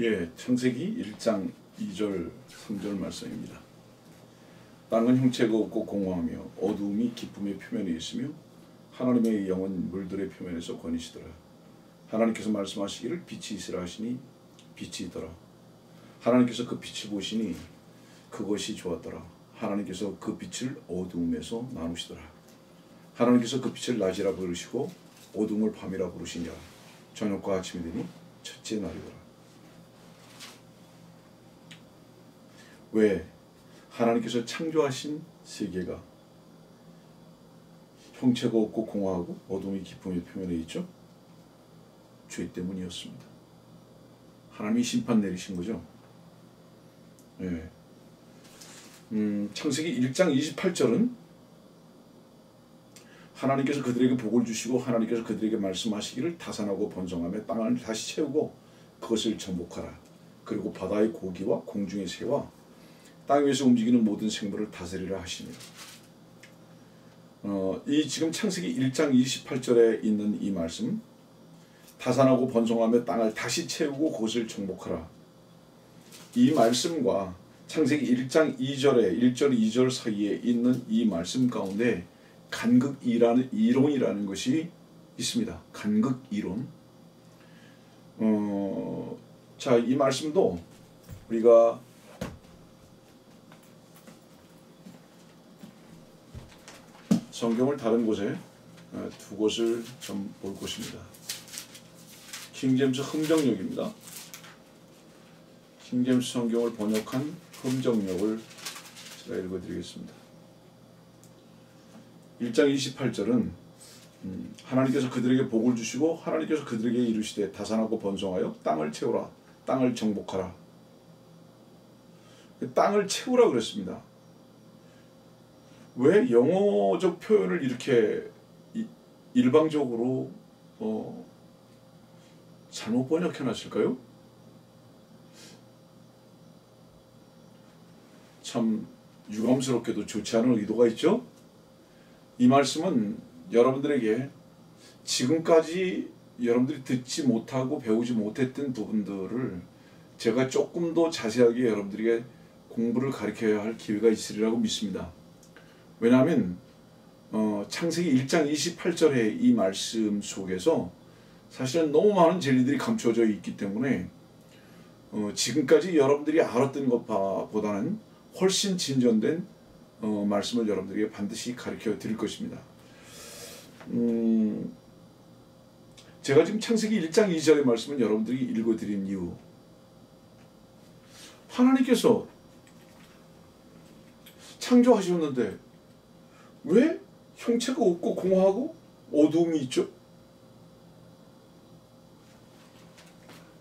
예, 창세기 1장 2절 3절 말씀입니다. 땅은 형체가 없고 공허하며 어두움이 기쁨의 표면에 있으며 하나님의 영은 물들의 표면에서 거니시더라. 하나님께서 말씀하시기를 빛이 있으라 하시니 빛이 있더라. 하나님께서 그 빛을 보시니 그것이 좋았더라. 하나님께서 그 빛을 어두움에서 나누시더라. 하나님께서 그 빛을 낮이라 부르시고 어두움을 밤이라 부르시니라. 저녁과 아침이 되니 첫째 날이더라. 왜 하나님께서 창조하신 세계가 형체가 없고 공허하고 어둠이 기쁨의 표면에 있죠? 죄 때문이었습니다. 하나님이 심판 내리신 거죠. 예. 창세기 1장 28절은 하나님께서 그들에게 복을 주시고 하나님께서 그들에게 말씀하시기를 다산하고 번성하며 땅을 다시 채우고 그것을 정복하라. 그리고 바다의 고기와 공중의 새와 땅 위에서 움직이는 모든 생물을 다스리라 하시니라. 이 지금 창세기 1장 28절에 있는 이 말씀, 다산하고 번성하며 땅을 다시 채우고 그것을 정복하라. 이 말씀과 창세기 1장 2절에 1절 2절 사이에 있는 이 말씀 가운데 간극 이론이라는 것이 있습니다. 간극 이론. 자, 이 말씀도 우리가 성경을 다른 곳에 두 곳을 좀 볼 것입니다. 킹제임스 흥정역입니다. 킹제임스 성경을 번역한 흥정역을 제가 읽어드리겠습니다. 1장 28절은 하나님께서 그들에게 복을 주시고 하나님께서 그들에게 이르시되 다산하고 번성하여 땅을 채우라. 땅을 정복하라. 땅을 채우라 그랬습니다. 왜 영어적 표현을 이렇게 일방적으로 잘못 번역해 놨을까요? 참 유감스럽게도 좋지 않은 의도가 있죠? 이 말씀은 여러분들에게 지금까지 여러분들이 듣지 못하고 배우지 못했던 부분들을 제가 조금 더 자세하게 여러분들에게 공부를 가르쳐야 할 기회가 있으리라고 믿습니다. 왜냐하면 창세기 1장 28절의 이 말씀 속에서 사실은 너무 많은 진리들이 감춰져 있기 때문에 지금까지 여러분들이 알았던 것보다는 훨씬 진전된 말씀을 여러분들에게 반드시 가르쳐 드릴 것입니다. 제가 지금 창세기 1장 2절의 말씀을 여러분들이 읽어드린 이유, 하나님께서 창조하셨는데 왜 형체가 없고 공허하고 어두움이 있죠?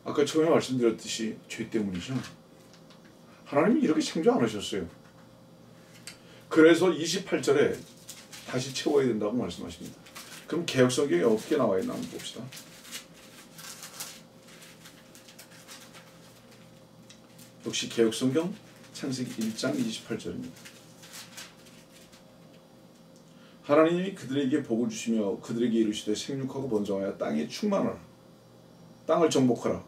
아까 처음에 말씀드렸듯이 죄 때문이죠. 하나님이 이렇게 창조 안 하셨어요. 그래서 28절에 다시 채워야 된다고 말씀하십니다. 그럼 개역성경에 어떻게 나와 있나 한번 봅시다. 역시 개역성경 창세기 1장 28절입니다. 하나님이 그들에게 복을 주시며 그들에게 이르시되 생육하고 번성하여 땅에 충만하라. 땅을 정복하라.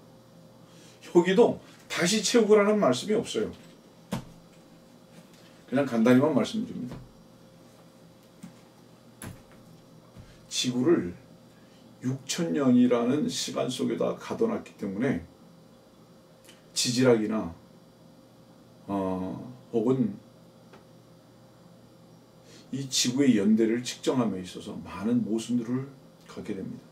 여기도 다시 채우라는 말씀이 없어요. 그냥 간단히만 말씀드립니다. 지구를 6,000년이라는 시간 속에다 가둬놨기 때문에 지질학이나 혹은 이 지구의 연대를 측정함에 있어서 많은 모순들을 갖게 됩니다.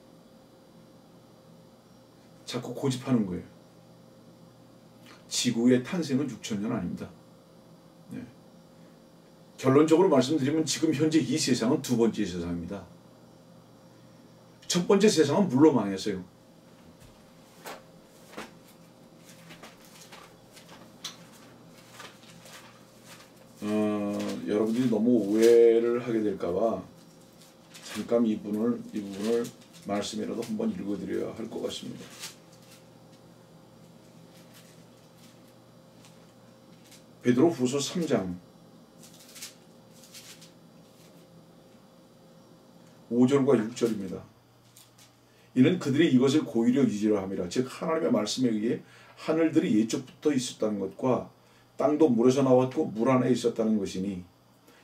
자꾸 고집하는 거예요. 지구의 탄생은 6,000년 아닙니다. 네. 결론적으로 말씀드리면 지금 현재 이 세상은 두 번째 세상입니다. 첫 번째 세상은 물로 망했어요. 여러분들이 너무 오해를 하게 될까봐 잠깐 이 부분을 말씀이라도 한번 읽어드려야 할 것 같습니다. 베드로후서 3장 5절과 6절입니다. 이는 그들이 이것을 고의로 유지로 함이라. 즉 하나님의 말씀에 의해 하늘들이 예적부터 있었다는 것과 땅도 물에서 나왔고 물 안에 있었다는 것이니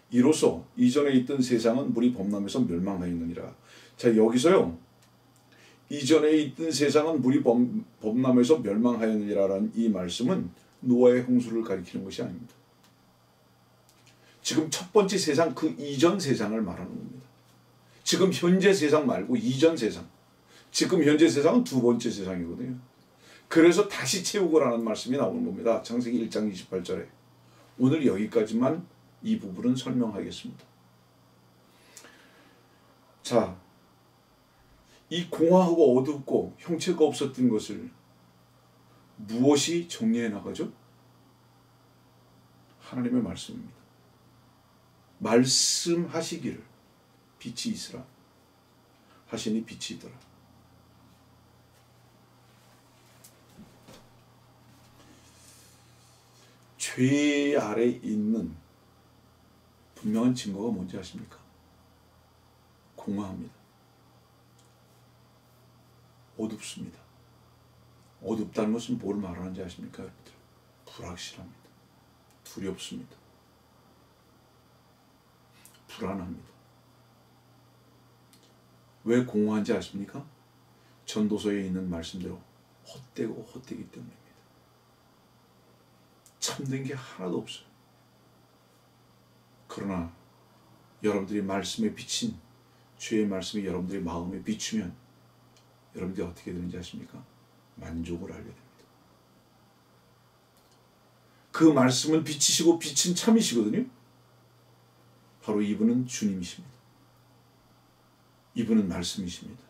이로써 이전에 있던 세상은 물이 범람해서 멸망하였느니라. 자, 여기서요, 이전에 있던 세상은 물이 범람해서 멸망하였느니라라는 이 말씀은 노아의 홍수를 가리키는 것이 아닙니다. 지금 첫 번째 세상, 그 이전 세상을 말하는 겁니다. 지금 현재 세상 말고 이전 세상. 지금 현재 세상은 두 번째 세상이거든요. 그래서 다시 채우고라는 말씀이 나오는 겁니다. 창세기 1장 28절에. 오늘 여기까지만 이 부분은 설명하겠습니다. 자, 이 공허하고 어둡고 형체가 없었던 것을 무엇이 정리해 나가죠? 하나님의 말씀입니다. 말씀하시기를 빛이 있으라 하시니 빛이 있더라. 죄 아래 있는 분명한 증거가 뭔지 아십니까? 공허합니다. 어둡습니다. 어둡다는 것은 뭘 말하는지 아십니까, 여러분들? 불확실합니다. 두렵습니다. 불안합니다. 왜 공허한지 아십니까? 전도서에 있는 말씀대로 헛되고 헛되기 때문입니다. 참된 게 하나도 없어요. 그러나 여러분들이 말씀에 비친 주의 말씀이 여러분들의 마음에 비추면 여러분들이 어떻게 되는지 아십니까? 만족을 알게 됩니다. 그 말씀은 빛이시고 빛은 참이시거든요. 바로 이분은 주님이십니다. 이분은 말씀이십니다.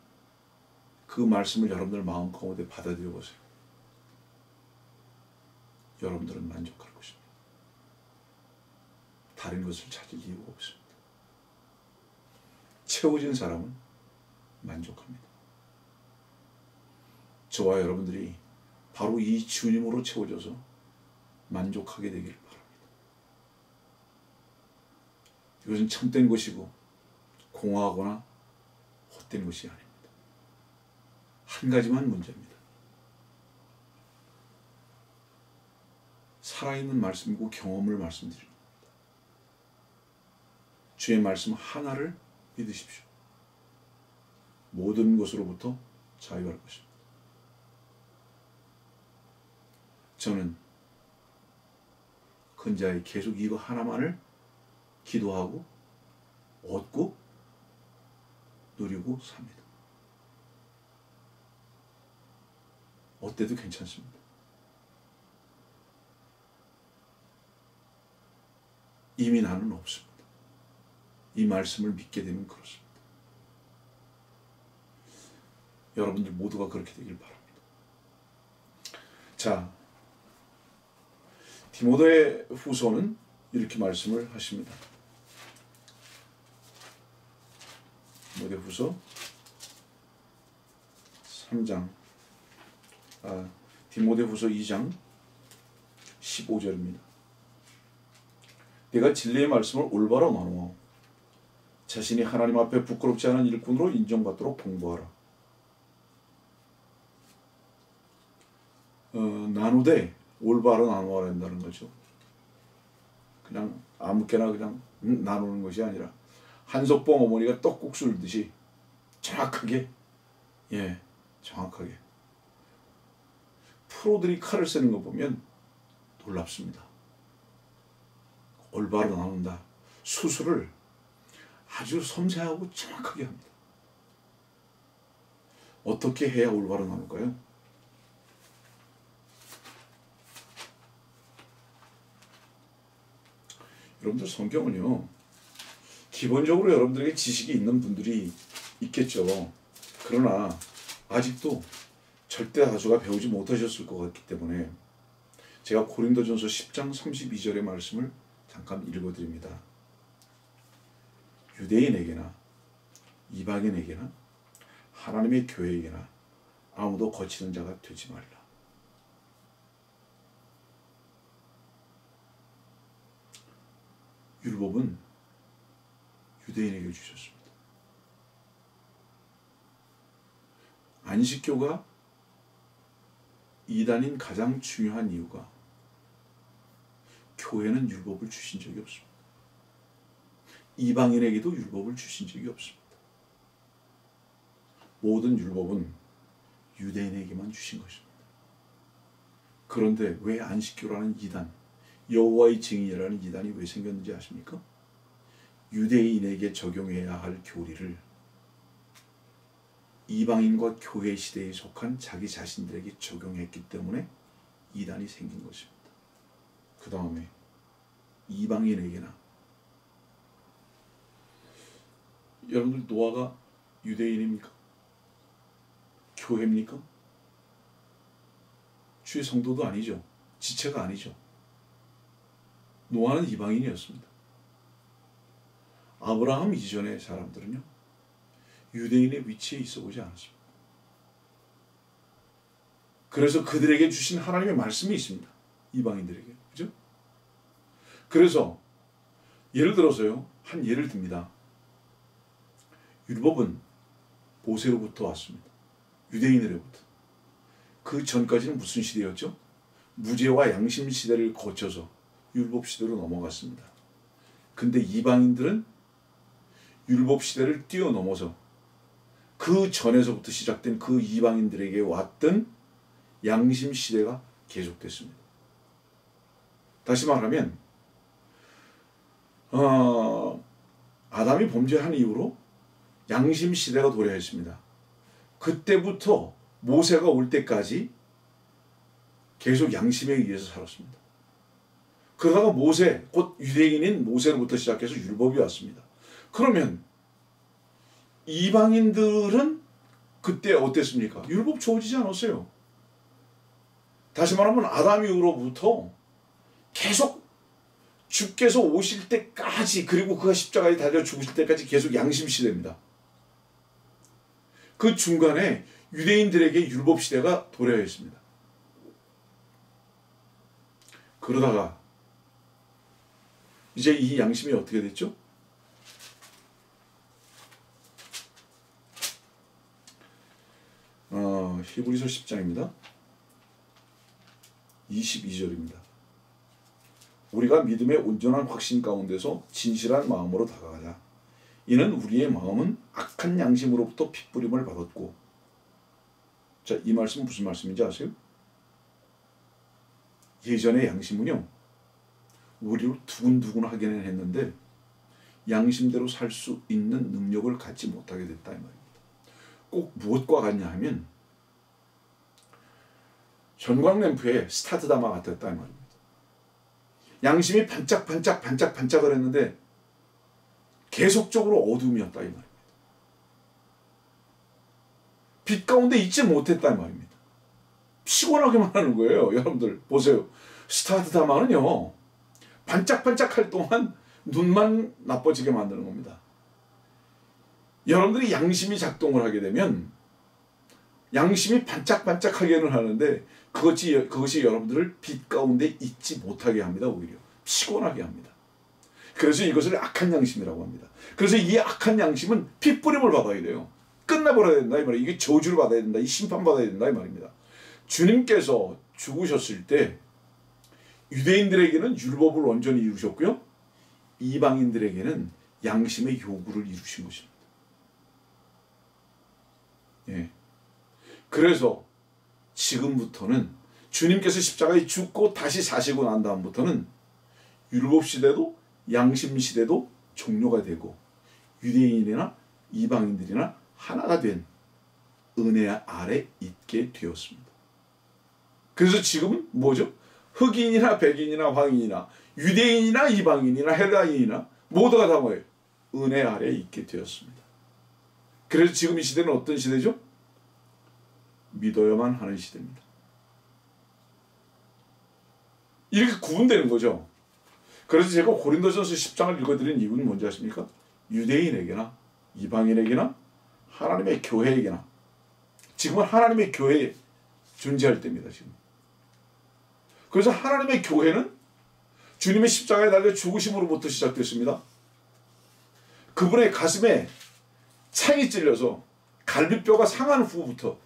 그 말씀을 여러분들 마음 가운데 받아들여 보세요. 여러분들은 만족할 것입니다. 다른 것을 찾을 이유가 없습니다. 채워진 사람은 만족합니다. 저와 여러분들이 바로 이 주님으로 채워져서 만족하게 되기를 바랍니다. 이것은 참된 것이고 공허하거나 헛된 것이 아닙니다. 한 가지만 문제입니다. 살아있는 말씀이고 경험을 말씀드립니다. 주의 말씀 하나를 믿으십시오. 모든 것으로부터 자유할 것입니다. 저는 근자에 계속 이거 하나만을 기도하고 얻고 누리고 삽니다. 어때도 괜찮습니다. 이미 나는 없습니다. 이 말씀을 믿게 되면 그렇습니다. 여러분들 모두가 그렇게 되길 바랍니다. 자, 디모데 후서는 이렇게 말씀을 하십니다. 디모데 후서 3장, 디모데 후서 2장 15절입니다. 내가 진리의 말씀을 올바로 나누어 자신이 하나님 앞에 부끄럽지 않은 일꾼으로 인정받도록 공부하라. 나누되 올바로 나누어야 한다는 거죠. 그냥 아무렇게나 그냥 나누는 것이 아니라 한석봉 어머니가 떡국수를 듯이 정확하게, 정확하게. 프로들이 칼을 쓰는 거 보면 놀랍습니다. 올바로 나눈다. 수술을 아주 섬세하고 정확하게 합니다. 어떻게 해야 올바로 나눌까요? 여러분들 성경은요, 기본적으로 여러분들에게 지식이 있는 분들이 있겠죠. 그러나 아직도 절대 다수가 배우지 못하셨을 것 같기 때문에 제가 고린도전서 10장 32절의 말씀을 잠깐 읽어드립니다. 유대인에게나 이방인에게나 하나님의 교회에게나 아무도 거치는 자가 되지 말라. 율법은 유대인에게 주셨습니다. 안식교가 이단인 가장 중요한 이유가 교회는 율법을 주신 적이 없습니다. 이방인에게도 율법을 주신 적이 없습니다. 모든 율법은 유대인에게만 주신 것입니다. 그런데 왜 안식교라는 이단, 여호와의 증인이라는 이단이 왜 생겼는지 아십니까? 유대인에게 적용해야 할 교리를 이방인과 교회 시대에 속한 자기 자신들에게 적용했기 때문에 이단이 생긴 것입니다. 그 다음에 이방인에게나, 여러분들 노아가 유대인입니까? 교회입니까? 주의 성도도 아니죠. 지체가 아니죠. 노아는 이방인이었습니다. 아브라함 이전의 사람들은요, 유대인의 위치에 있어 보지 않았습니다. 그래서 그들에게 주신 하나님의 말씀이 있습니다. 이방인들에게. 그죠? 그래서 예를 들어서요, 한 예를 듭니다. 율법은 모세로부터 왔습니다. 유대인으로부터. 그 전까지는 무슨 시대였죠? 무죄와 양심 시대를 거쳐서 율법 시대로 넘어갔습니다. 근데 이방인들은 율법 시대를 뛰어넘어서 그 전에서부터 시작된 그 이방인들에게 왔던 양심 시대가 계속됐습니다. 다시 말하면 아담이 범죄한 이후로 양심 시대가 도래했습니다. 그때부터 모세가 올 때까지 계속 양심에 의해서 살았습니다. 그러다가 모세, 곧 유대인인 모세로부터 시작해서 율법이 왔습니다. 그러면 이방인들은 그때 어땠습니까? 율법 주어지지 않았어요. 다시 말하면 아담 이후로부터 계속 주께서 오실 때까지, 그리고 그가 십자가에 달려 죽으실 때까지 계속 양심 시대입니다. 그 중간에 유대인들에게 율법 시대가 도래했습니다. 그러다가 이제 이 양심이 어떻게 됐죠? 히브리서 10장입니다. 22절입니다. 우리가 믿음의 온전한 확신 가운데서 진실한 마음으로 다가가자. 이는 우리의 마음은 악한 양심으로부터 핏부림을 받았고. 자, 이 말씀은 무슨 말씀인지 아세요? 예전의 양심은요, 우리를 두근두근 하기는 했는데 양심대로 살 수 있는 능력을 갖지 못하게 됐다 이 말입니다. 꼭 무엇과 같냐 하면 전광램프에 스타트 담아 같았다 이 말입니다. 양심이 반짝반짝을 했는데 계속적으로 어둠이었다 이 말입니다. 빛 가운데 있지 못했다 이 말입니다. 피곤하게만 하는 거예요. 여러분들 보세요. 스타트 담아는요, 반짝반짝할 동안 눈만 나빠지게 만드는 겁니다. 여러분들이 양심이 작동을 하게 되면 양심이 반짝반짝하게는 하는데 그것이 여러분들을 빛 가운데 있지 못하게 합니다. 오히려 피곤하게 합니다. 그래서 이것을 악한 양심이라고 합니다. 그래서 이 악한 양심은 핏부림을 받아야 돼요. 끝나버려야 된다 이 말이에요. 이게 저주를 받아야 된다, 이 심판받아야 된다 이 말입니다. 주님께서 죽으셨을 때 유대인들에게는 율법을 온전히 이루셨고요, 이방인들에게는 양심의 요구를 이루신 것입니다. 예. 그래서 지금부터는 주님께서 십자가에 죽고 다시 사시고 난 다음부터는 율법 시대도 양심 시대도 종료가 되고 유대인이나 이방인들이나 하나가 된 은혜 아래 있게 되었습니다. 그래서 지금은 뭐죠? 흑인이나 백인이나 황인이나 유대인이나 이방인이나 헬라인이나 모두가 다 뭐예요? 은혜 아래 있게 되었습니다. 그래서 지금 이 시대는 어떤 시대죠? 믿어야만 하는 시대입니다. 이렇게 구분되는 거죠. 그래서 제가 고린도전서 10장을 읽어드린 이유는 뭔지 아십니까? 유대인에게나 이방인에게나 하나님의 교회에게나, 지금은 하나님의 교회에 존재할 때입니다. 지금. 그래서 하나님의 교회는 주님의 십자가에 달려 죽으심으로부터 시작됐습니다. 그분의 가슴에 창이 찔려서 갈비뼈가 상한 후부터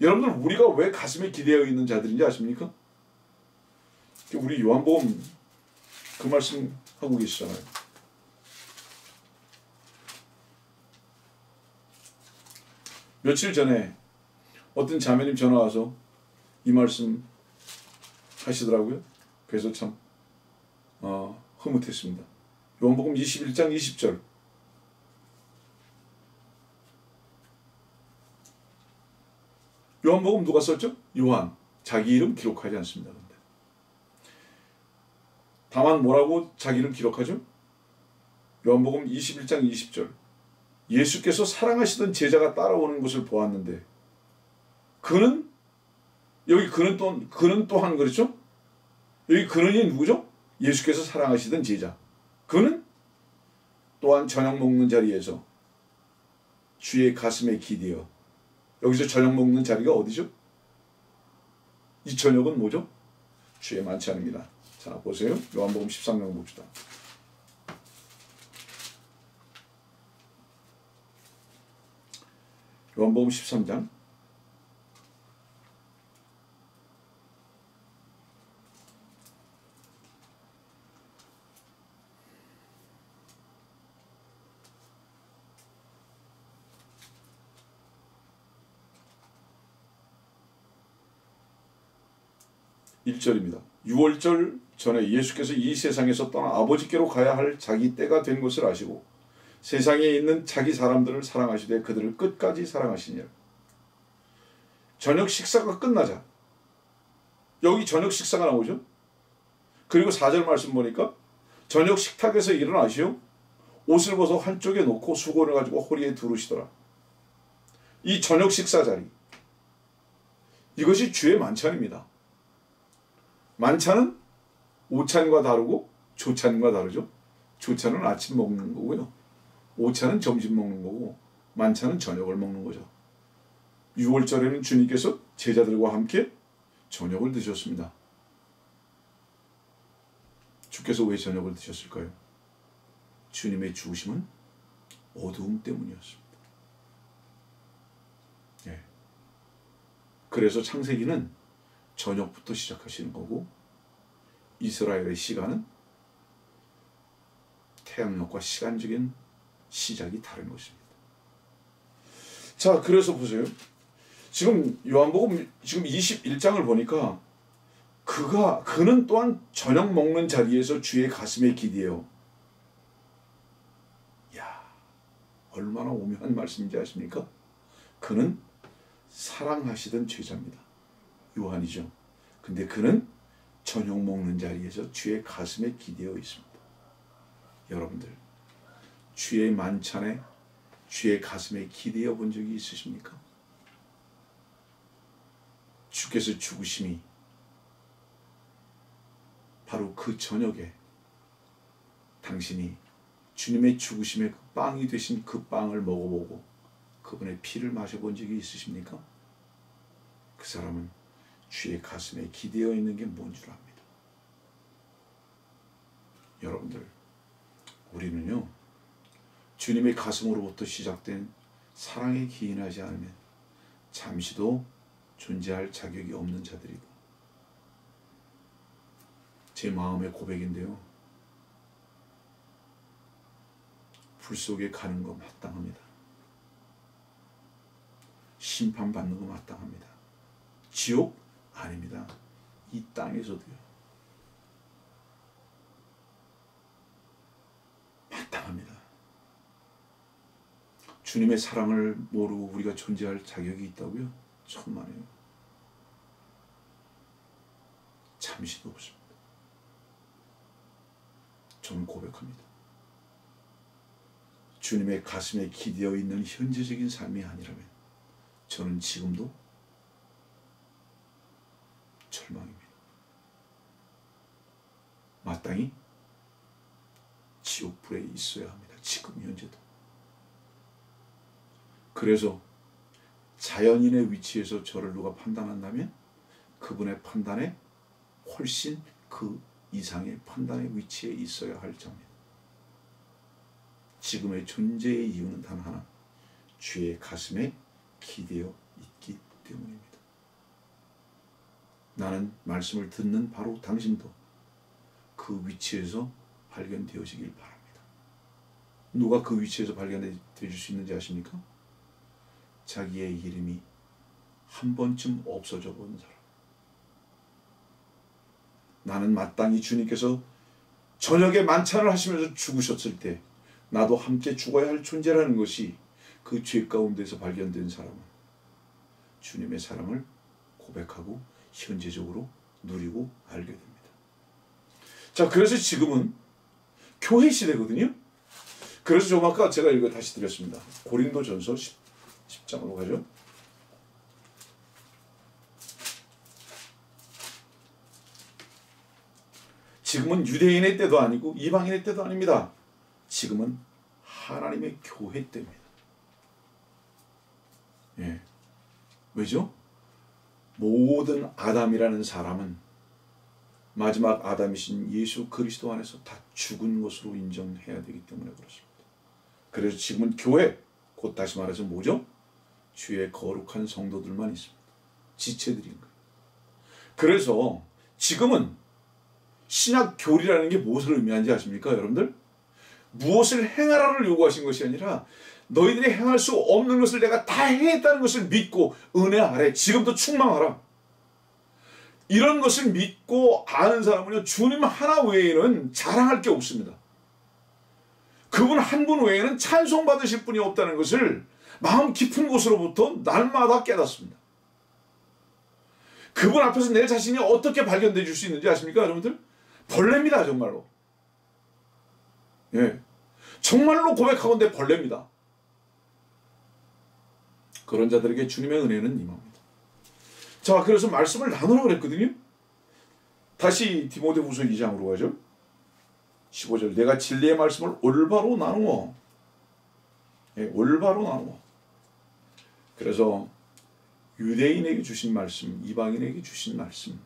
여러분들 우리가 왜 가슴에 기대어 있는 자들인지 아십니까? 우리 요한복음 그 말씀 하고 계시잖아요. 며칠 전에 어떤 자매님 전화 와서 이 말씀 하시더라고요. 그래서 참 흐뭇했습니다. 요한복음 21장 20절. 요한복음 누가 썼죠? 요한. 자기 이름 기록하지 않습니다. 근데. 다만 뭐라고 자기 이름 기록하죠? 요한복음 21장 20절. 예수께서 사랑하시던 제자가 따라오는 것을 보았는데 그는 여기 그는 또한 그렇죠? 여기 그는이 누구죠? 예수께서 사랑하시던 제자. 그는 또한 저녁 먹는 자리에서 주의 가슴에 기대어. 여기서 저녁 먹는 자리가 어디죠? 이 저녁은 뭐죠? 주의 만찬입니다. 자, 보세요. 요한복음 13장 봅시다. 요한복음 13장 1절입니다. 6월절 전에 예수께서 이 세상에서 떠나 아버지께로 가야 할 자기 때가 된 것을 아시고 세상에 있는 자기 사람들을 사랑하시되 그들을 끝까지 사랑하시니라. 저녁 식사가 끝나자 여기 저녁 식사가 나오죠. 그리고 4절 말씀 보니까 저녁 식탁에서 일어나시오 옷을 벗어 한쪽에 놓고 수건을 가지고 허리에 두르시더라. 이 저녁 식사 자리 이것이 주의 만찬입니다. 만찬은 오찬과 다르고 조찬과 다르죠. 조찬은 아침 먹는 거고요. 오찬은 점심 먹는 거고 만찬은 저녁을 먹는 거죠. 6월절에는 주님께서 제자들과 함께 저녁을 드셨습니다. 주께서 왜 저녁을 드셨을까요? 주님의 죽으심은 어두움 때문이었습니다. 예. 그래서 창세기는 저녁부터 시작하시는 거고 이스라엘의 시간은 태양력과 시간적인 시작이 다른 것입니다. 자, 그래서 보세요. 지금 요한복음 지금 21장을 보니까 그는 또한 저녁 먹는 자리에서 주의 가슴에 기대어. 야, 얼마나 오묘한 말씀인지 아십니까? 그는 사랑하시던 제자입니다. 요한이죠. 근데 그는 저녁 먹는 자리에서 주의 가슴에 기대어 있습니다. 여러분들, 주의 만찬에 주의 가슴에 기대어 본 적이 있으십니까? 주께서 죽으심이 바로 그 저녁에 당신이 주님의 죽으심의 그 빵이 되신 그 빵을 먹어보고 그분의 피를 마셔본 적이 있으십니까? 그 사람은 주의 가슴에 기대어 있는 게 뭔 줄 압니다. 여러분들, 우리는요 주님의 가슴으로부터 시작된 사랑에 기인하지 않으면 잠시도 존재할 자격이 없는 자들이고, 제 마음의 고백인데요, 불 속에 가는 거 마땅합니다. 심판받는 거 마땅합니다. 지옥? 아닙니다. 이 땅에서도요. 마땅합니다. 주님의 사랑을 모르고 우리가 존재할 자격이 있다고요? 천만에요. 잠시도 없습니다. 저는 고백합니다. 주님의 가슴에 기대어 있는 현재적인 삶이 아니라면 저는 지금도 절망입니다. 마땅히 지옥불에 있어야 합니다. 지금 현재도. 그래서 자연인의 위치에서 저를 누가 판단한다면 그분의 판단에 훨씬 그 이상의 판단의 위치에 있어야 할 자입니다. 지금의 존재의 이유는 단 하나, 주의 가슴에 기대어 있기 때문입니다. 나는 말씀을 듣는 바로 당신도 그 위치에서 발견되어지길 바랍니다. 누가 그 위치에서 발견되어질 수 있는지 아십니까? 자기의 이름이 한 번쯤 없어져 본 사람. 나는 마땅히 주님께서 저녁에 만찬을 하시면서 죽으셨을 때 나도 함께 죽어야 할 존재라는 것이 그 죄 가운데서 발견된 사람은 주님의 사랑을 고백하고 현재적으로 누리고 알게 됩니다. 자, 그래서 지금은 교회 시대거든요. 그래서 좀 아까 제가 이거 다시 드렸습니다. 고린도전서 10장으로 가죠. 지금은 유대인의 때도 아니고 이방인의 때도 아닙니다. 지금은 하나님의 교회 때입니다. 예. 왜죠? 모든 아담이라는 사람은 마지막 아담이신 예수 그리스도 안에서 다 죽은 것으로 인정해야 되기 때문에 그렇습니다. 그래서 지금은 교회, 곧 다시 말해서 뭐죠? 주의 거룩한 성도들만 있습니다. 지체들인 거예요. 그래서 지금은 신약 교리라는 게 무엇을 의미하는지 아십니까, 여러분들? 무엇을 행하라를 요구하신 것이 아니라 너희들이 행할 수 없는 것을 내가 다 행했다는 것을 믿고 은혜 아래 지금도 충만하라. 이런 것을 믿고 아는 사람은요, 주님 하나 외에는 자랑할 게 없습니다. 그분 한 분 외에는 찬송받으실 분이 없다는 것을 마음 깊은 곳으로부터 날마다 깨닫습니다. 그분 앞에서 내 자신이 어떻게 발견돼 줄 수 있는지 아십니까, 여러분들? 벌레입니다, 정말로. 예. 정말로 고백하건대 벌레입니다. 그런 자들에게 주님의 은혜는 임합니다. 자, 그래서 말씀을 나누라고 그랬거든요. 다시 디모데후서 2장으로 가죠. 15절. 내가 진리의 말씀을 올바로 나누어. 예, 올바로 나누어. 그래서 유대인에게 주신 말씀, 이방인에게 주신 말씀,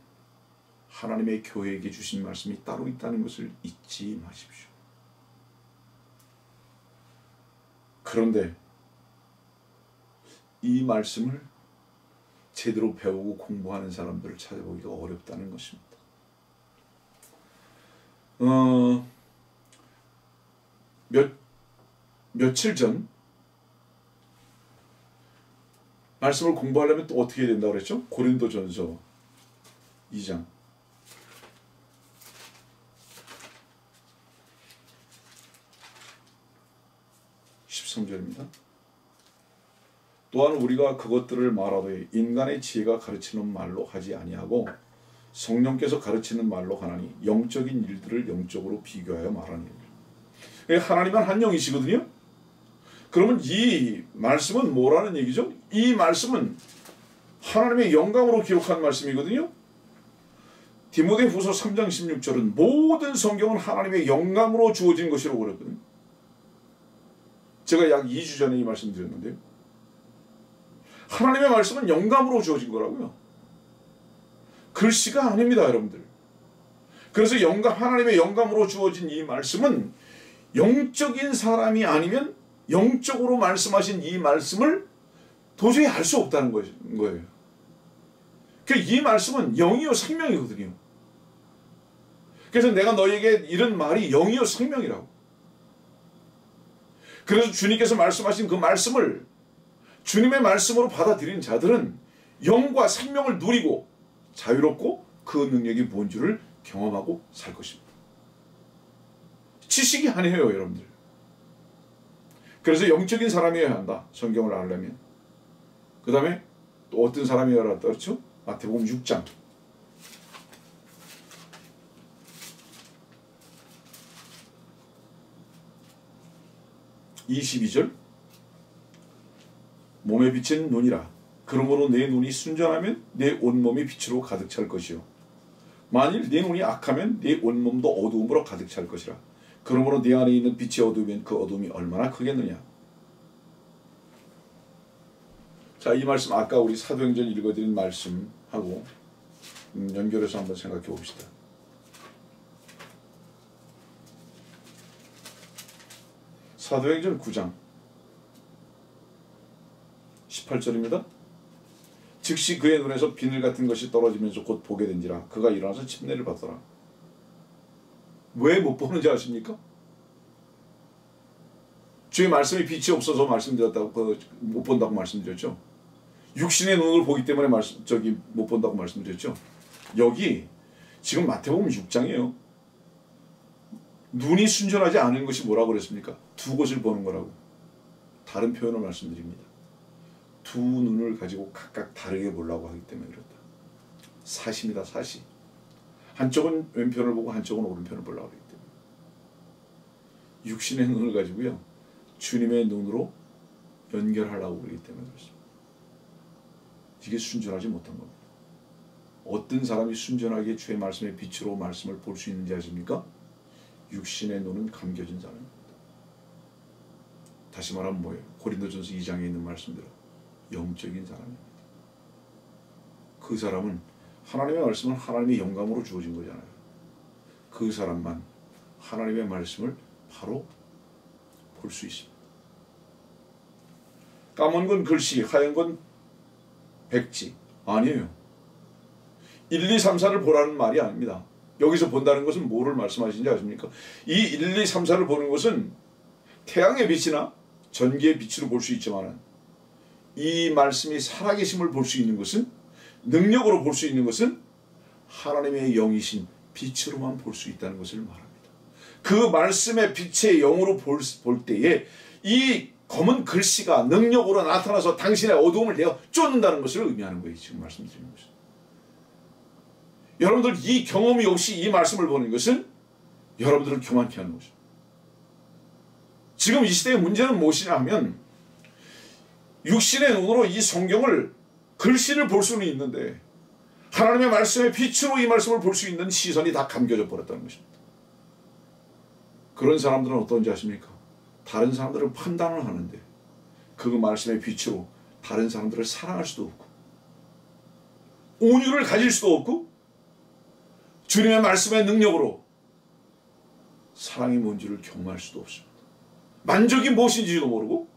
하나님의 교회에게 주신 말씀이 따로 있다는 것을 잊지 마십시오. 그런데 이 말씀을 제대로 배우고 공부하는 사람들을 찾아보기가 어렵다는 것입니다. 며칠 전 말씀을 공부하려면 또 어떻게 해야 된다고 그랬죠? 고린도전서 2장 13절입니다. 또한 우리가 그것들을 말하되 인간의 지혜가 가르치는 말로 하지 아니하고 성령께서 가르치는 말로 하나니 영적인 일들을 영적으로 비교하여 말하니. 하나님은 한 영이시거든요. 그러면 이 말씀은 뭐라는 얘기죠? 이 말씀은 하나님의 영감으로 기록한 말씀이거든요. 디모데후서 3장 16절은 모든 성경은 하나님의 영감으로 주어진 것이라고 그랬거든요. 제가 약 2주 전에 이 말씀 드렸는데요. 하나님의 말씀은 영감으로 주어진 거라고요. 글씨가 아닙니다, 여러분들. 그래서 하나님의 영감으로 주어진 이 말씀은 영적인 사람이 아니면 영적으로 말씀하신 이 말씀을 도저히 알 수 없다는 거예요. 이 말씀은 영이요 생명이거든요. 그래서 내가 너에게 이런 말이 영이요 생명이라고. 그래서 주님께서 말씀하신 그 말씀을 주님의 말씀으로 받아들인 자들은 영과 생명을 누리고 자유롭고 그 능력이 뭔지를 경험하고 살 것입니다. 지식이 아니에요, 여러분들. 그래서 영적인 사람이어야 한다, 성경을 알려면. 그 다음에 또 어떤 사람이어야 한다, 그렇죠? 마태복음 6장 22절. 몸에 비친 눈이라. 그러므로 내 눈이 순전하면 내 온몸이 빛으로 가득 찰 것이요 만일 내 눈이 악하면 내 온몸도 어두움으로 가득 찰 것이라. 그러므로 내 안에 있는 빛이 어두우면 그 어둠이 얼마나 크겠느냐. 자, 이 말씀 아까 우리 사도행전 읽어드린 말씀하고 연결해서 한번 생각해 봅시다. 사도행전 9장 18절입니다. 즉시 그의 눈에서 비늘 같은 것이 떨어지면서 곧 보게 된지라. 그가 일어나서 침례를 받더라. 왜 못 보는지 아십니까? 주의 말씀에 빛이 없어서 말씀드렸다고, 못 본다고 말씀드렸죠. 육신의 눈으로 보기 때문에 못 본다고 말씀드렸죠. 여기 지금 마태복음 6장이에요. 눈이 순전하지 않은 것이 뭐라고 그랬습니까? 두 곳을 보는 거라고. 다른 표현을 말씀드립니다. 두 눈을 가지고 각각 다르게 보려고 하기 때문에 그렇다. 사시입니다. 사시. 한쪽은 왼편을 보고 한쪽은 오른편을 보려고 하기 때문에. 육신의 눈을 가지고요, 주님의 눈으로 연결하려고 그러기 때문에 그렇습니다. 이게 순전하지 못한 겁니다. 어떤 사람이 순전하게 주의 말씀의 빛으로 말씀을 볼 수 있는지 아십니까? 육신의 눈은 감겨진 사람입니다. 다시 말하면 뭐예요? 고린도전서 2장에 있는 말씀대로 영적인 사람입니다. 그 사람은 하나님의 말씀은 하나님의 영감으로 주어진 거잖아요. 그 사람만 하나님의 말씀을 바로 볼 수 있습니다. 까만 건 글씨, 하얀 건 백지. 아니에요. 1, 2, 3, 4를 보라는 말이 아닙니다. 여기서 본다는 것은 뭐를 말씀하시는지 아십니까? 이 1, 2, 3, 4를 보는 것은 태양의 빛이나 전기의 빛으로 볼 수 있지만, 이 말씀이 살아계심을 볼 수 있는 것은, 능력으로 볼 수 있는 것은 하나님의 영이신 빛으로만 볼 수 있다는 것을 말합니다. 그 말씀의 빛의 영으로 볼 때에 이 검은 글씨가 능력으로 나타나서 당신의 어두움을 내어 쫓는다는 것을 의미하는 거예요. 지금 말씀드리는 것은. 여러분들 이 경험이 없이 이 말씀을 보는 것은 여러분들을 교만케 하는 것입니다. 지금 이 시대의 문제는 무엇이냐 하면, 육신의 눈으로 이 성경을, 글씨를 볼 수는 있는데 하나님의 말씀의 빛으로 이 말씀을 볼 수 있는 시선이 다 감겨져 버렸다는 것입니다. 그런 사람들은 어떤지 아십니까? 다른 사람들을 판단을 하는데 그 말씀의 빛으로 다른 사람들을 사랑할 수도 없고, 온유를 가질 수도 없고, 주님의 말씀의 능력으로 사랑이 뭔지를 경험할 수도 없습니다. 만족이 무엇인지도 모르고,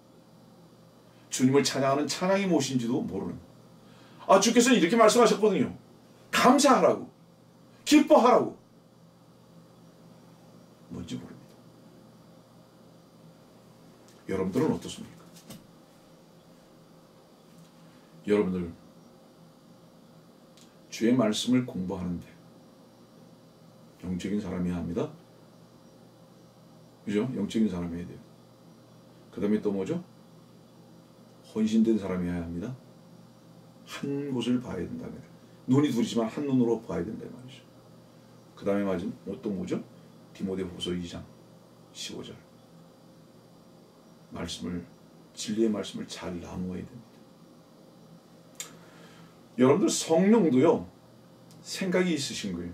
주님을 찬양하는 찬양이 무엇인지도 모르는. 주께서는 이렇게 말씀하셨거든요. 감사하라고, 기뻐하라고. 뭔지 모릅니다. 여러분들은 어떻습니까? 여러분들 주의 말씀을 공부하는데 영적인 사람이어야 합니다. 그죠? 영적인 사람이어야 돼요. 그 다음에 또 뭐죠? 헌신된 사람이어야 합니다. 한 곳을 봐야 된다면, 눈이 둘이지만 한 눈으로 봐야 된다 말이죠. 그 다음에 맞은 또 뭐죠? 디모데후서 2장 15절. 진리의 말씀을 잘 나누어야 됩니다. 여러분들 성령도요, 생각이 있으신 거예요.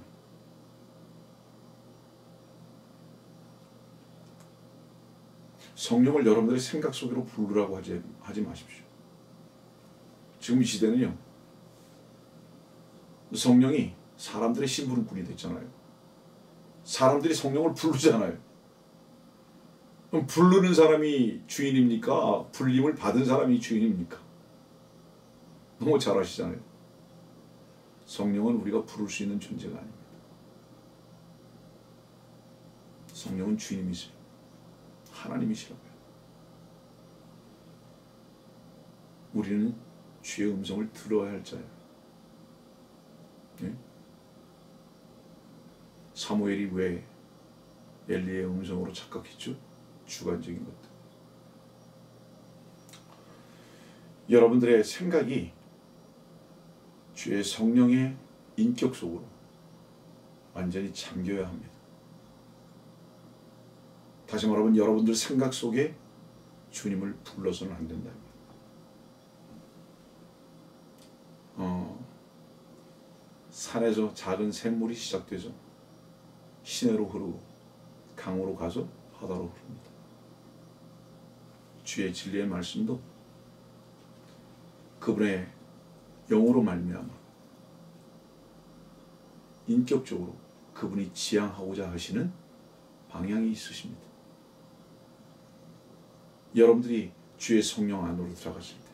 성령을 여러분들의 생각 속으로 부르라고 하지 마십시오. 지금 이 시대는요, 성령이 사람들의 심부름꾼이 됐잖아요. 사람들이 성령을 부르잖아요. 그럼 부르는 사람이 주인입니까? 불림을 받은 사람이 주인입니까? 너무 잘 아시잖아요. 성령은 우리가 부를 수 있는 존재가 아닙니다. 성령은 주인이시죠. 하나님이시라고요. 우리는 주의 음성을 들어야 할 자예요. 네? 사무엘이 왜 엘리의 음성으로 착각했죠? 주관적인 것들. 여러분들의 생각이 주의 성령의 인격 속으로 완전히 잠겨야 합니다. 다시 말하면 여러분들 생각 속에 주님을 불러서는 안 된다. 산에서 작은 샘물이 시작되죠. 시내로 흐르고 강으로 가서 바다로 흐릅니다. 주의 진리의 말씀도 그분의 영으로 말미암아 인격적으로 그분이 지향하고자 하시는 방향이 있으십니다. 여러분들이 주의 성령 안으로 들어가실 때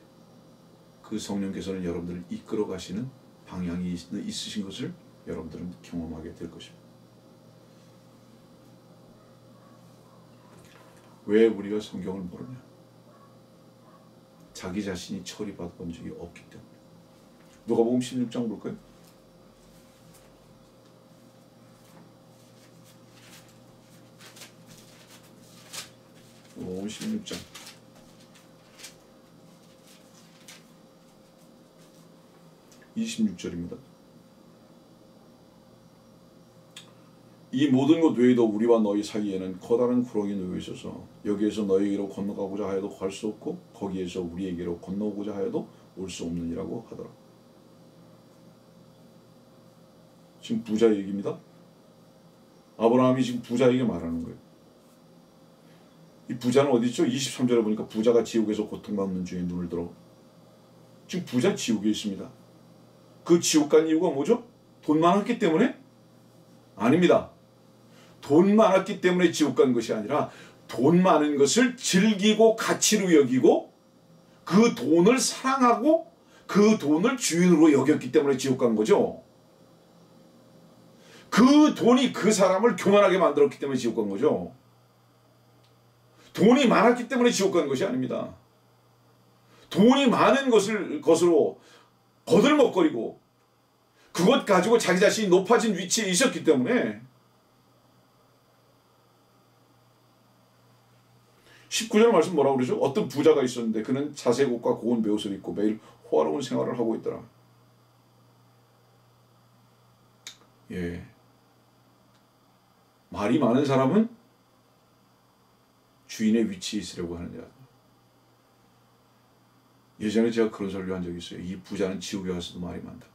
그 성령께서는 여러분들을 이끌어 가시는 방향이 있으신 것을 여러분들은 경험하게 될 것입니다. 왜 우리가 성경을 모르냐? 자기 자신이 처리받은 적이 없기 때문에. 누가복음 16장 볼까요? 누가복음 16장 26절입니다. 이 모든 것 외에도 우리와 너희 사이에는 커다란 구렁이 놓여 있어서 여기에서 너희에게로 건너가고자 하여도 갈 수 없고 거기에서 우리에게로 건너오고자 하여도 올 수 없느니라고 하더라. 지금 부자 얘기입니다. 아브라함이 지금 부자에게 말하는 거예요. 이 부자는 어디 있죠? 23절에 보니까 부자가 지옥에서 고통받는 중에 눈을 들어. 지금 부자 지옥에 있습니다. 그 지옥 간 이유가 뭐죠? 돈 많았기 때문에? 아닙니다. 돈 많았기 때문에 지옥 간 것이 아니라 돈 많은 것을 즐기고 가치로 여기고 그 돈을 사랑하고 그 돈을 주인으로 여겼기 때문에 지옥 간 거죠. 그 돈이 그 사람을 교만하게 만들었기 때문에 지옥 간 거죠. 돈이 많았기 때문에 지옥 간 것이 아닙니다. 돈이 많은 것으로 거들먹거리고 그것 가지고 자기 자신이 높아진 위치에 있었기 때문에 19절 말씀 뭐라고 그러죠? 어떤 부자가 있었는데 그는 자색 옷과 고운 베옷을 입고 매일 호화로운 생활을 하고 있더라. 예, 말이 많은 사람은 주인의 위치에 있으려고 하는 자. 예전에 제가 그런 설교한 적이 있어요. 이 부자는 지옥에 가서도 말이 많다.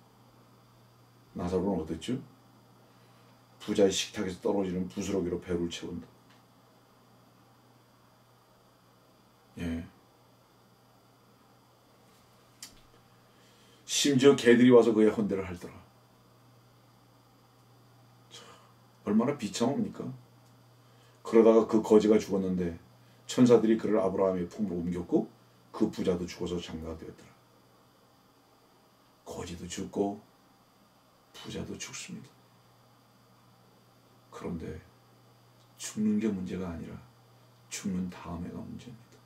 나사로는 어땠죠? 부자의 식탁에서 떨어지는 부스러기로 배를 채운다. 예. 심지어 개들이 와서 그의 헌대를 하더라. 얼마나 비참합니까? 그러다가 그 거지가 죽었는데 천사들이 그를 아브라함의 품으로 옮겼고 그 부자도 죽어서 장가가 되었더라. 거지도 죽고 부자도 죽습니다. 그런데 죽는 게 문제가 아니라 죽는 다음에가 문제입니다.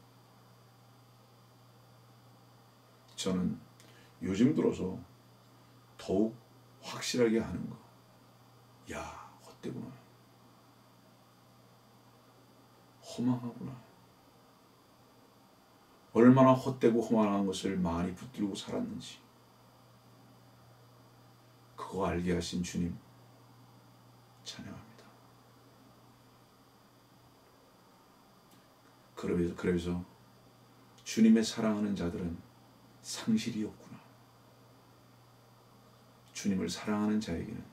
저는 요즘 들어서 더욱 확실하게 하는 거. 야, 헛되구나. 허망하구나. 얼마나 헛되고 허망한 것을 많이 붙들고 살았는지 그거 알게 하신 주님 찬양합니다. 그래서 주님의 사랑하는 자들은 상실이 없구나. 주님을 사랑하는 자에게는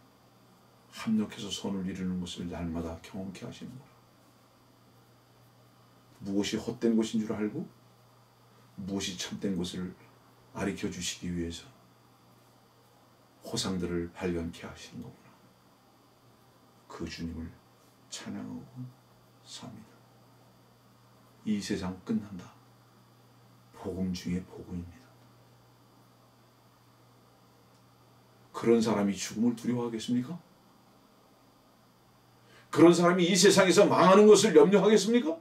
합력해서 선을 이루는 것을 날마다 경험케 하시는구나. 무엇이 헛된 것인 줄 알고 무엇이 참된 것을 가르쳐 주시기 위해서 허상들을 발견케 하시는 거구나. 그 주님을 찬양하고 삽니다. 이 세상 끝난다. 복음 중에 복음입니다. 그런 사람이 죽음을 두려워하겠습니까? 그런 사람이 이 세상에서 망하는 것을 염려하겠습니까?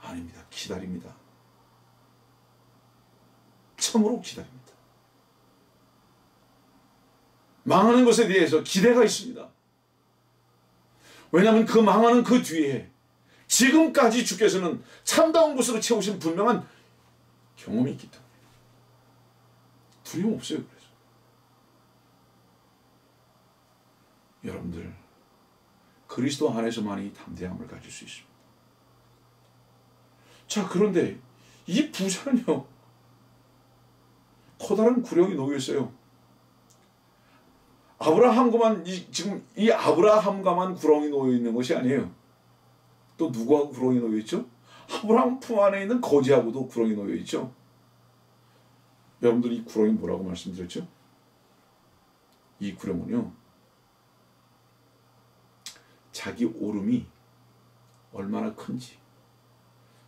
아닙니다. 기다립니다. 참으로 기다립니다. 망하는 것에 대해서 기대가 있습니다. 왜냐하면 그 망하는 그 뒤에 지금까지 주께서는 참다운 것으로 채우신 분명한 경험이 있기 때문에 두려움 없어요. 그래서 여러분들 그리스도 안에서만이 담대함을 가질 수 있습니다. 자, 그런데 이 부자는요, 커다란 구렁이 놓여 있어요. 지금 이 아브라함과만 구렁이 놓여 있는 것이 아니에요. 또 누구하고 구렁이 놓여 있죠? 아브라함 품 안에 있는 거지하고도 구렁이 놓여 있죠. 여러분들 이 구렁이 뭐라고 말씀드렸죠? 이 구렁은요, 자기 오름이 얼마나 큰지,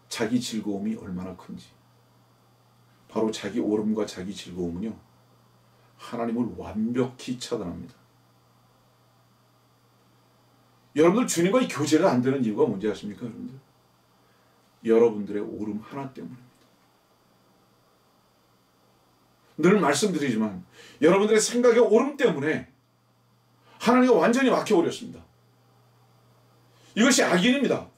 자기 즐거움이 얼마나 큰지, 바로 자기 오름과 자기 즐거움은요, 하나님을 완벽히 차단합니다. 여러분들 주님과의 교제가 안 되는 이유가 뭔지 아십니까, 여러분들? 여러분들의 오름 하나 때문입니다. 늘 말씀드리지만 여러분들의 생각의 오름 때문에 하나님과 완전히 막혀버렸습니다. 이것이 악인입니다.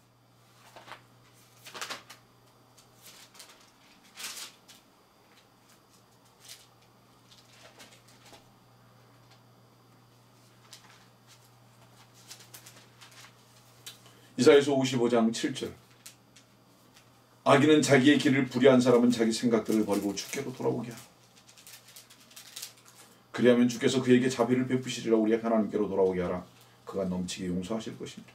이사야서 55장 7절. 악인은 자기의 길을 불의한 사람은 자기 생각들을 버리고 주께로 돌아오게 하라. 그리하면 주께서 그에게 자비를 베푸시리라. 우리 하나님께로 돌아오게 하라. 그가 넘치게 용서하실 것입니다.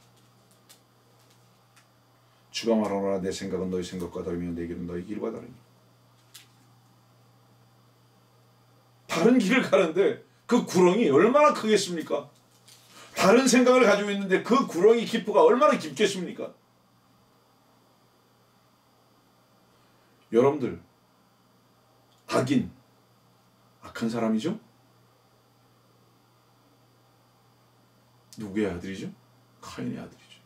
주가 말하노라. 내 생각은 너희 생각과 다르며 내 길은 너희 길과 다르니. 다른 길을 가는데 그 구렁이 얼마나 크겠습니까? 다른 생각을 가지고 있는데 그 구렁이 깊이가 얼마나 깊겠습니까? 여러분들, 악인, 악한 사람이죠? 누구의 아들이죠? 카인의 아들이죠.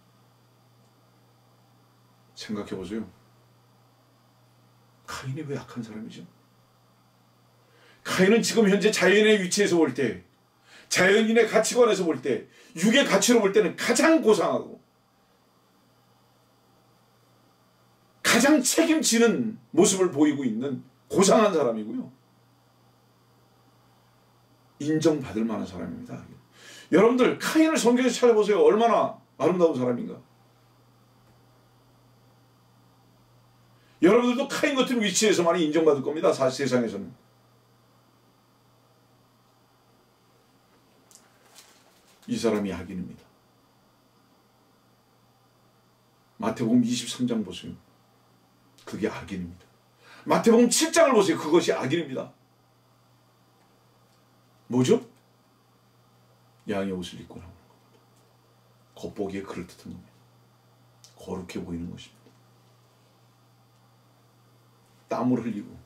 생각해 보세요. 카인이 왜 악한 사람이죠? 카인은 지금 현재 자연의 위치에서 볼 때, 자연인의 가치관에서 볼 때, 육의 가치로 볼 때는 가장 고상하고 가장 책임지는 모습을 보이고 있는 고상한 사람이고요. 인정받을 만한 사람입니다. 여러분들 카인을 성경에서 찾아보세요. 얼마나 아름다운 사람인가. 여러분들도 카인 같은 위치에서 많이 인정받을 겁니다. 사실 세상에서는. 이 사람이 악인입니다. 마태복음 23장 보세요. 그게 악인입니다. 마태복음 7장을 보세요. 그것이 악인입니다. 뭐죠? 양의 옷을 입고 나오는 겁니다. 겉보기에 그럴듯한 겁니다. 거룩해 보이는 것입니다. 땀을 흘리고,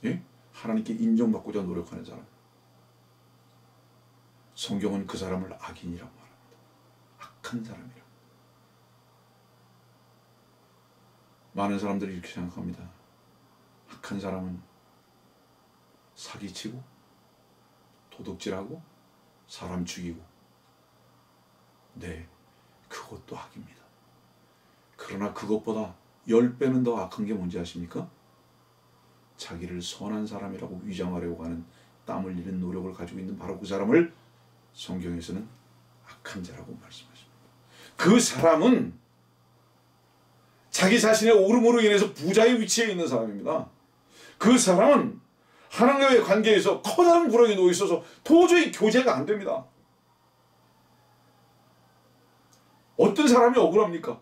예? 하나님께 인정받고자 노력하는 사람. 성경은 그 사람을 악인이라고 말합니다. 악한 사람이라고. 많은 사람들이 이렇게 생각합니다. 악한 사람은 사기치고 도둑질하고 사람 죽이고. 네, 그것도 악입니다. 그러나 그것보다 10배는 더 악한 게 뭔지 아십니까? 자기를 선한 사람이라고 위장하려고 하는 땀 흘리는 노력을 가지고 있는 바로 그 사람을 성경에서는 악한 자라고 말씀하십니다. 그 사람은 자기 자신의 오름으로 인해서 부자의 위치에 있는 사람입니다. 그 사람은 하나님과의 관계에서 커다란 구렁이에 놓여 있어서 도저히 교제가 안 됩니다. 어떤 사람이 억울합니까?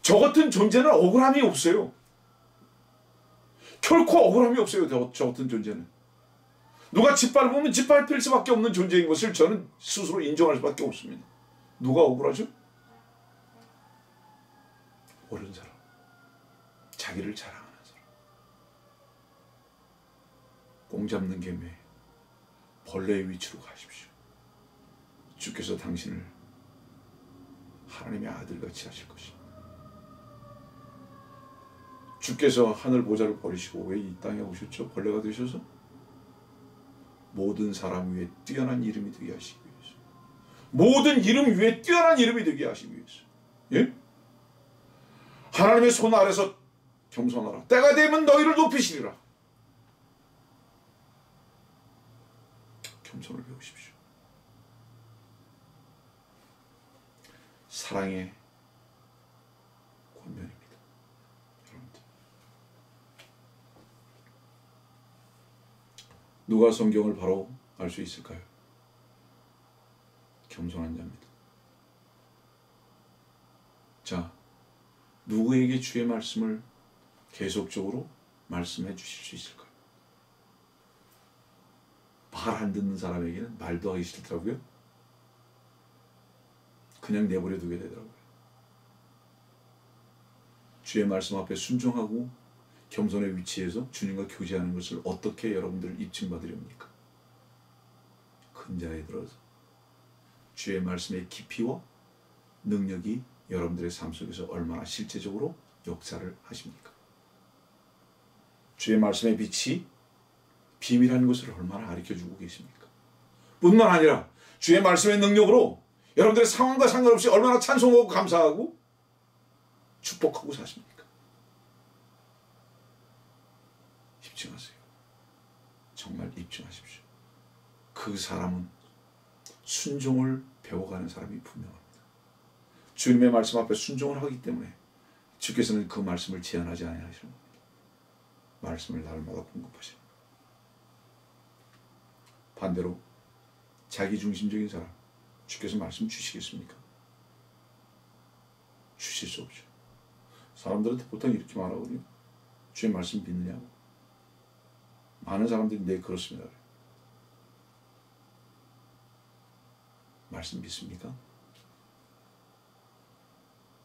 저 같은 존재는 억울함이 없어요. 결코 억울함이 없어요. 저 같은 존재는. 누가 짓밟으면 짓밟힐 수밖에 없는 존재인 것을 저는 스스로 인정할 수밖에 없습니다. 누가 억울하죠? 옳은 사람. 자기를 자랑하는 사람. 꽁 잡는 개매 벌레의 위치로 가십시오. 주께서 당신을 하나님의 아들같이 하실 것입니다. 주께서 하늘 보좌를 버리시고 왜 이 땅에 오셨죠? 벌레가 되셔서 모든 사람 위에 뛰어난 이름이 되게 하시기 위해서. 모든 이름 위에 뛰어난 이름이 되게 하시기 위해서. 예? 하나님의 손 아래서 겸손하라. 때가 되면 너희를 높이시리라. 겸손을 배우십시오. 사랑의 권면입니다. 여러분들. 누가 성경을 바로 알 수 있을까요? 겸손한 자입니다. 자, 누구에게 주의 말씀을 계속적으로 말씀해 주실 수 있을까요? 말 안 듣는 사람에게는 말도 하기 싫더라고요. 그냥 내버려 두게 되더라고요. 주의 말씀 앞에 순종하고 겸손의 위치에서 주님과 교제하는 것을 어떻게 여러분들 입증받으렵니까? 큰 자에 들어서 주의 말씀의 깊이와 능력이 여러분들의 삶 속에서 얼마나 실제적으로 역사를 하십니까? 주의 말씀의 빛이 비밀한 것을 얼마나 가르쳐주고 계십니까? 뿐만 아니라 주의 말씀의 능력으로 여러분들의 상황과 상관없이 얼마나 찬송하고 감사하고 축복하고 사십니까? 입증하세요. 정말 입증하십시오. 그 사람은 순종을 배워가는 사람이 분명합니다. 주님의 말씀 앞에 순종을 하기 때문에 주께서는 그 말씀을 제한하지 아니하시는 겁니다. 말씀을 날마다 공급하시는 겁니다. 반대로 자기중심적인 사람, 주께서 말씀 주시겠습니까? 주실 수 없죠. 사람들한테 보통 이렇게 말하거든요. 주의 말씀 믿느냐고. 많은 사람들이 네 그렇습니다. 말씀 믿습니까?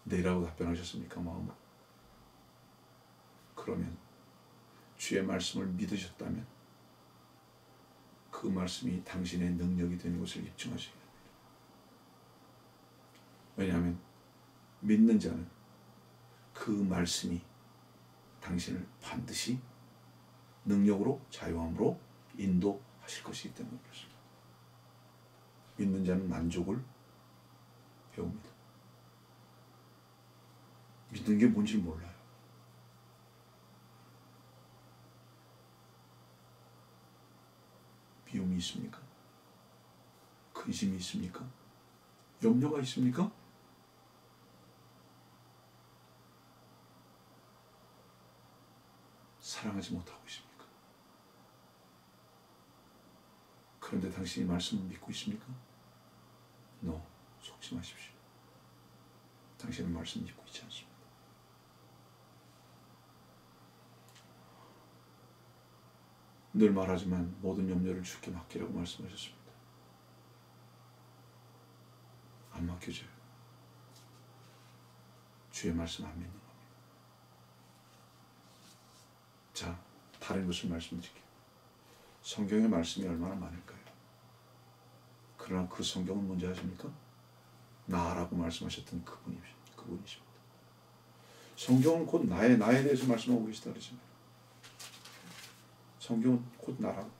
네라고 답변하셨습니까? 마음으로. 그러면 주의 말씀을 믿으셨다면 그 말씀이 당신의 능력이 되는 것을 입증하셔야 합니다. 왜냐하면 믿는 자는 그 말씀이 당신을 반드시 능력으로 자유함으로 인도하실 것이기 때문에 그렇습니다. 믿는 자는 만족을 배웁니다. 믿는 게 뭔지 몰라요. 미움이 있습니까? 근심이 있습니까? 염려가 있습니까? 사랑하지 못하고 있습니까? 그런데 당신이 말씀을 믿고 있습니까? No, 속지 마십시오. 당신은 말씀 믿고 있지 않습니다. 늘 말하지만 모든 염려를 주께 맡기라고 말씀하셨습니다. 안 맡겨져요. 주의 말씀 안 믿는 겁니다. 자, 다른 것을 말씀드릴게요. 성경의 말씀이 얼마나 많을까요? 그러나 그 성경은 뭔지 아십니까? 나라고 말씀하셨던 그분이십니다. 성경은 곧 나에 대해서 말씀하고 계시다 그러잖아요. 성경은 곧 나라고.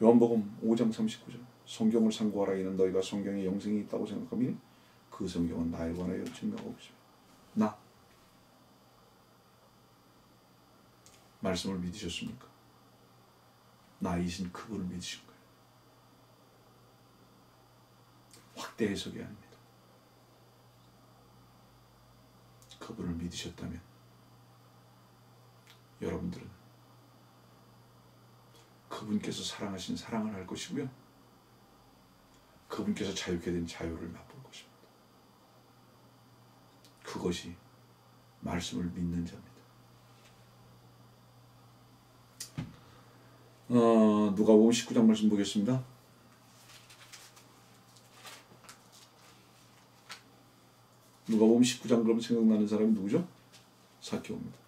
요한복음 5장 39절 성경을 상고하라. 이는 너희가 성경에 영생이 있다고 생각하면 그 성경은 나에 관하여 증명하고 있습니다. 나. 말씀을 믿으셨습니까? 나이신 그분을 믿으신 거예요. 확대 해석이 아닙니다. 그분을 믿으셨다면 여러분들은 그분께서 사랑하신 사랑을 할 것이고요. 그분께서 자유케 된 자유를 맛볼 것입니다. 그것이 말씀을 믿는 자입니다. 누가복음 19장 말씀 보겠습니다. 누가복음 19장 그러면 생각나는 사람이 누구죠? 삭개오입니다.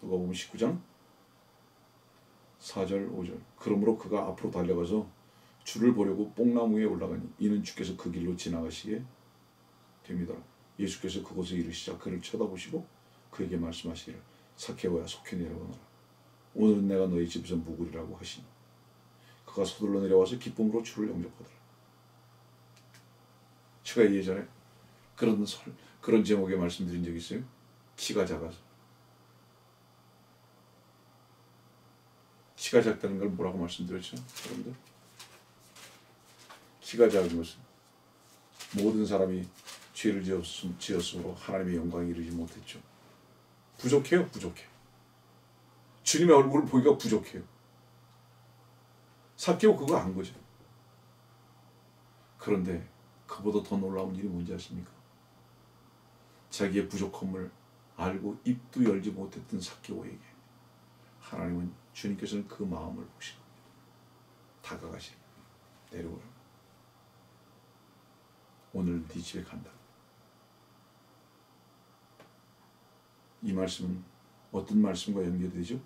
누가복음 19장 4절 5절 그러므로 그가 앞으로 달려가서 주를 보려고 뽕나무에 올라가니 이는 주께서 그 길로 지나가시게 됩니다. 예수께서 그곳에 이르시자 그를 쳐다보시고 그에게 말씀하시기를 삭개오야 속히 내려오너라. 오늘은 내가 너희 집에서 묵으리라고 하시니 그가 서둘러 내려와서 기쁨으로 주를 영접하더라. 제가 예전에 그런 제목의 말씀드린 적이 있어요. 키가 작아서. 키가 작다는 걸 뭐라고 말씀드렸죠? 여러분들? 키가 작은 것은 모든 사람이 죄를 지었으므로 하나님의 영광에 이르지 못했죠. 부족해요. 부족해. 주님의 얼굴을 보기가 부족해요. 삭개오 그거 안 거죠. 그런데 그보다 더 놀라운 일이 뭔지 아십니까? 자기의 부족함을 알고 입도 열지 못했던 삭개오에게 하나님은 주님께서는 그 마음을 보신 겁니다. 다가가시는 내려오라. 오늘 네 집에 간다. 이 말씀은 어떤 말씀과 연결되죠?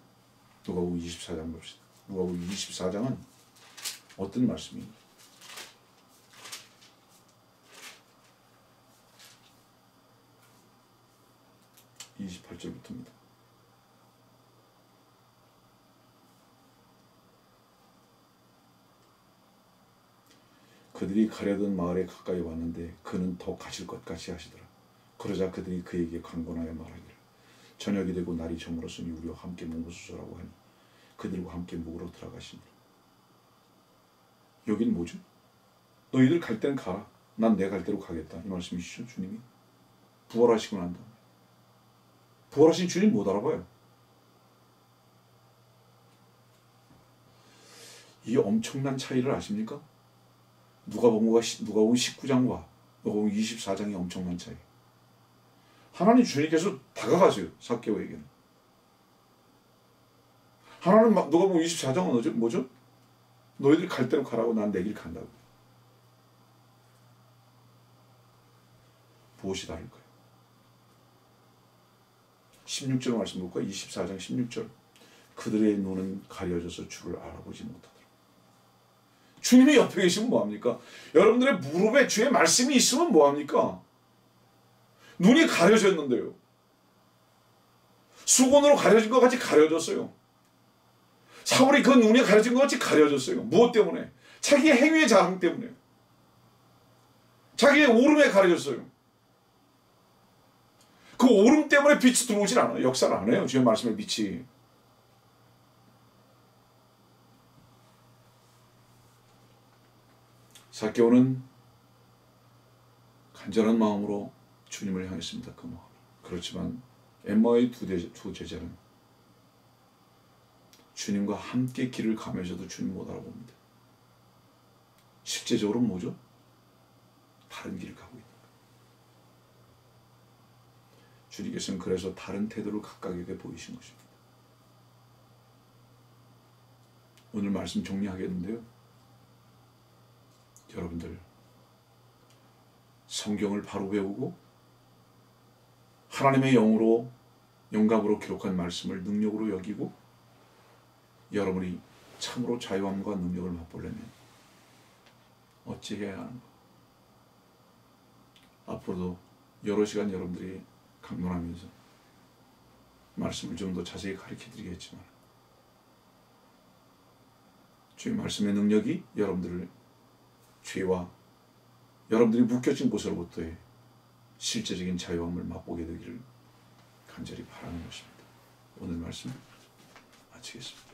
누가복음 24장 봅시다. 누가복음 24장은 어떤 말씀입니까? 28절부터입니다. 그들이 가려던 마을에 가까이 왔는데 그는 더 가실 것 같이 하시더라. 그러자 그들이 그에게 강권하여 말하기를 저녁이 되고 날이 저물었으니 우리와 함께 묵으소서라고 하니 그들과 함께 묵으러 들어가시니라. 여긴 뭐죠? 너희들 갈 때는 가라. 난 내 갈 대로 가겠다. 이 말씀이시죠, 주님이? 부활하시고 난 다음에. 부활하신 주님 못 알아봐요. 이 엄청난 차이를 아십니까? 누가복음 19장과 누가복음 24장의 엄청난 차이. 하나님 주님께서 다가가세요. 삭개오에게는. 하나님 누가복음 24장은 뭐죠? 너희들이 갈 대로 가라고 난 내 길 간다고. 무엇이 다를까요? 16절 말씀 볼까요? 24장 16절. 그들의 눈은 가려져서 주를 알아보지 못하더라. 주님이 옆에 계시면 뭐합니까? 여러분들의 무릎에 주의 말씀이 있으면 뭐합니까? 눈이 가려졌는데요. 수건으로 가려진 것 같이 가려졌어요. 사울이 그 눈이 가려진 것 같이 가려졌어요. 무엇 때문에? 자기의 행위의 자랑 때문에. 자기의 오름에 가려졌어요. 그 오름 때문에 빛이 들어오질 않아요. 역사를 안 해요. 주의 말씀의 빛이. 삭개오는 간절한 마음으로 주님을 향했습니다. 그 마음. 그렇지만 엠마오의 두 제자는 주님과 함께 길을 가면서도 주님 못 알아봅니다. 실제적으로 뭐죠? 다른 길을 가고 있다. 주님께서는 그래서 다른 태도를 각각에게 보이신 것입니다. 오늘 말씀 정리하겠는데요. 여러분들 성경을 바로 배우고 하나님의 영감으로 기록한 말씀을 능력으로 여기고 여러분이 참으로 자유함과 능력을 맛보려면 어찌 해야 하는가? 앞으로도 여러 시간 여러분들이 강론하면서 말씀을 좀 더 자세히 가르쳐 드리겠지만 주의 말씀의 능력이 여러분들을 죄와 여러분들이 묶여진 곳으로부터의 실제적인 자유함을 맛보게 되기를 간절히 바라는 것입니다. 오늘 말씀 마치겠습니다.